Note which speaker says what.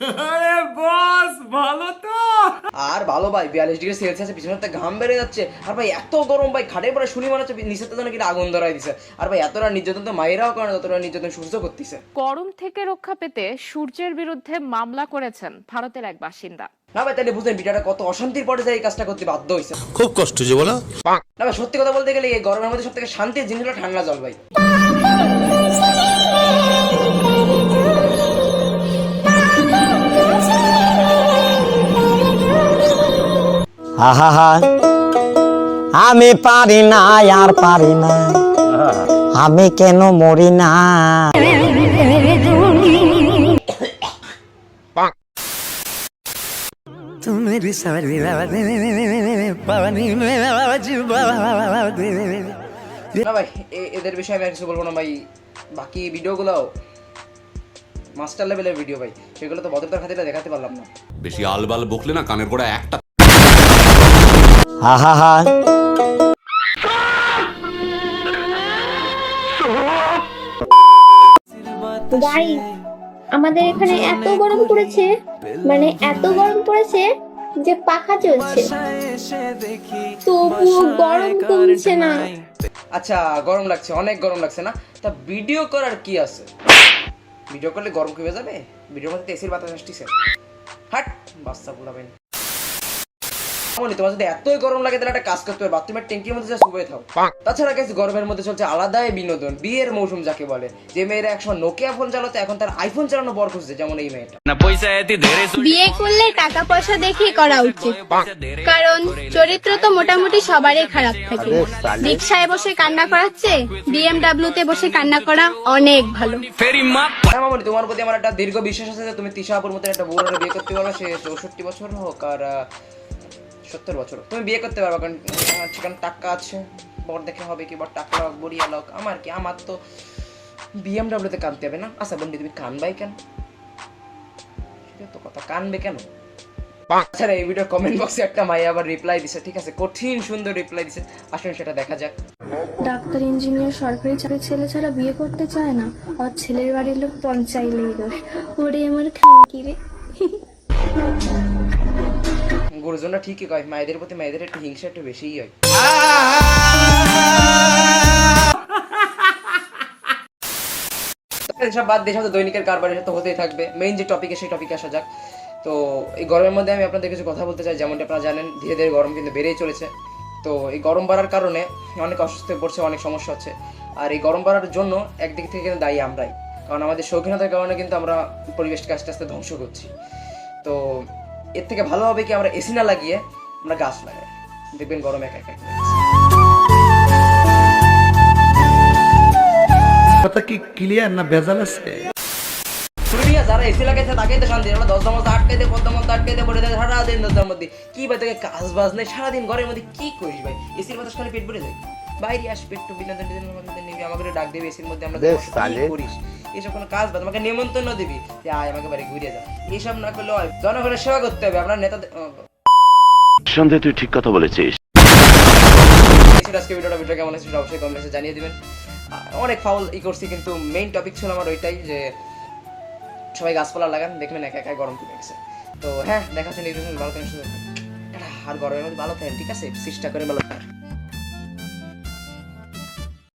Speaker 1: আরে বস ভালো তো।
Speaker 2: আর ভালো ভাই, 42 ডিগ্রি সেলসিয়াসে পিছনে ঘাম বেড়ে যাচ্ছে। আর ভাই এত গরম ভাই, খাটের পরে শুনি মনে হচ্ছে নিচের যেন কি আগুন ধরাই দিছে। আর ভাই এতটা নির্যাতন তো মায়েরাও করে না, যতটা নির্যাতন সূর্য করতেছে।
Speaker 3: গরম থেকে রক্ষা পেতে সূর্যের বিরুদ্ধে মামলা করেছেন ভারতের এক বাসিন্দা।
Speaker 2: না ভাই, তাহলে বুঝলেন বিটাটা কত অশান্তির পরে এই কাজটা করতে বাধ্য হয়েছে।
Speaker 4: খুব কষ্ট যে বলো।
Speaker 2: না ভাই, সত্যি কথা বলতে গেলে এই গরমের মধ্যে সব থেকে শান্তির জিনিস হলো ঠান্ডা জল ভাই।
Speaker 5: আহা আমি পারি না আর পারি না, আমি কেন মরি না।
Speaker 2: না ভাই, এদের বিষয়ে আমি আর কিছু বলবো না ভাই। বাকি ভিডিওগুলো মাস্টার লেভেলের ভিডিও ভাই, সেগুলো তো ভদ্রতার খাতিরে দেখাতে পারলাম না।
Speaker 6: বেশি আলবাল বকলে না কানের গোড়া একটা।
Speaker 5: আহা
Speaker 7: গাইস, আমাদের এখানে এত গরম পড়েছে, মানে এত গরম পড়েছে যে পাখা চলছে, তবুও গরম কমছে না।
Speaker 2: আচ্ছা, গরম লাগছে, অনেক গরম লাগছে না? তা ভিডিও করার কি আছে? ভিডিও করলে গরম কমে যাবে? ভিডিওর মধ্যে এসির বাতাস আসতেছে। হাট বাচ্চা বুলাবেন। তোমার যদি এতই গরম লাগে তাহলে একটা কাজ করতে হবে, বাথরুমের ট্যাঙ্কির মধ্যে যা শুয়ে থাও। তাছাড়া গাইস, গরমের মধ্যে চলছে আলাদাই বিনোদন, বিয়ের মৌসুম যাকে বলে। যে মেয়েরা একসময় নোকিয়া ফোন চালাতো এখন তার আইফোন চালানো বর খুঁজছে, যেমন এই মেয়েটা।
Speaker 7: বিয়ে করলে টাকা পয়সা দেখে করা উচিত, কারণ চরিত্র তো মোটামুটি সবারই খারাপ থাকে। রিকশায় বসে কান্না করাচ্ছে BMW তে বসে কান্না করা অনেক ভালো।
Speaker 2: হ্যাঁ মামনি, তোমার প্রতি আমার একটা দীর্ঘ বিশ্বাস আছে যে তুমি তিশা আপুর মতো একটা বউরে বিয়ে করতে পারবে। সে 64 বছর হোক আর 70 বছর, তুমি বিয়ে করতে পারবে। কারণ সেখানে টাকা আছে, বর দেখে হবে কি বর টাকা লোক বড়িয়া লোক। আমার কি, আমার তো BMW তে কানতে হবে না। আচ্ছা বন্ডি, তুমি কানবাই কেন? সেটা তো কথা, কানবে কেন? আচ্ছা, এই ভিডিওর কমেন্ট বক্সে একটা মাইয়া আবার রিপ্লাই দিছে, ঠিক আছে, কঠিন সুন্দর রিপ্লাই দিছে। আসুন সেটা দেখা যাক।
Speaker 8: ডাক্তার, ইঞ্জিনিয়ার, সরকারি চাকরি ছেলে ছাড়া বিয়ে করতে চায় না, আর ছেলের বাড়ির লোক পঞ্চাইলেই দোষ। ওরে আমার খানকি রে।
Speaker 2: গুরুজনরা ঠিকই কয়, মায়েদের প্রতি মায়েদের একটু হিংসা একটু বেশিই হয়। সব বাদ দিয়ে তো দৈনিকের কারবার তো হতেই থাকবে। মেইন যে টপিকে, সেই টপিকে আসা যাক। তো এই গরমের মধ্যে আমি আপনাদের কিছু কথা বলতে চাই। যেমনটা আপনারা জানেন, ধীরে ধীরে গরম কিন্তু বেড়েই চলেছে। তো এই গরম বাড়ার কারণে অনেক অসুস্থ হয়ে পড়ছে, অনেক সমস্যা হচ্ছে। আর এই গরম বাড়ার জন্য একদিক থেকে কিন্তু দায়ী আমরাই, কারণ আমাদের শৌখিনতার কারণে কিন্তু আমরা পরিবেশকে আস্তে আস্তে ধ্বংস করছি। তো এর থেকে ভালো হবে কি, আমরা এসি না লাগিয়ে আমরা গাছ লাগাই, দেখবেন গরম একা একা।
Speaker 4: কথা কি ক্লিয়ার না ভেজাল আছে?
Speaker 2: যারা এসি লাগাইছে তাকেই তো শান্তি। আমরা 10টার মধ্যে আটকে দেয়, 15টার মধ্যে আটকে দেয়, বলে দেয় সারাদিন 10টার মধ্যে কি ভাই, তোকে কাজ বাজ নেই, সারাদিন ঘরের মধ্যে কি করিস ভাই? এসির বাতাস খালি পেট ভরে যায়। বাইরে আসবে একটু বিনোদন নিবি, আমাকে ডাক দেবে এসির মধ্যে, আমরা করিস এসব কোনো কাজ বাজ? আমাকে নিমন্ত্রণ দিবি যে আয় আমাকে বাড়ি ঘুরে যা, এইসব না করলে হয়। জনগণের সেবা করতে হবে, আপনার নেতা।
Speaker 9: সন্দেহ, তুই ঠিক কথা বলেছিস।
Speaker 2: আজকে ভিডিওটা কেমন আছে সেটা অবশ্যই কমেন্টে জানিয়ে দিবেন। অনেক ফাউল করছি, কিন্তু মেইন টপিক ছিল আমার ওইটাই যে সবাই গাছপালা লাগান, দেখবেন একা একা গরম কমে গেছে। তো হ্যাঁ, দেখা হচ্ছে নির্বাচন, ভালো থাকেন, আর গরমের মধ্যে ভালো থাকেন, ঠিক আছে? চেষ্টা করে ভালো থাকেন।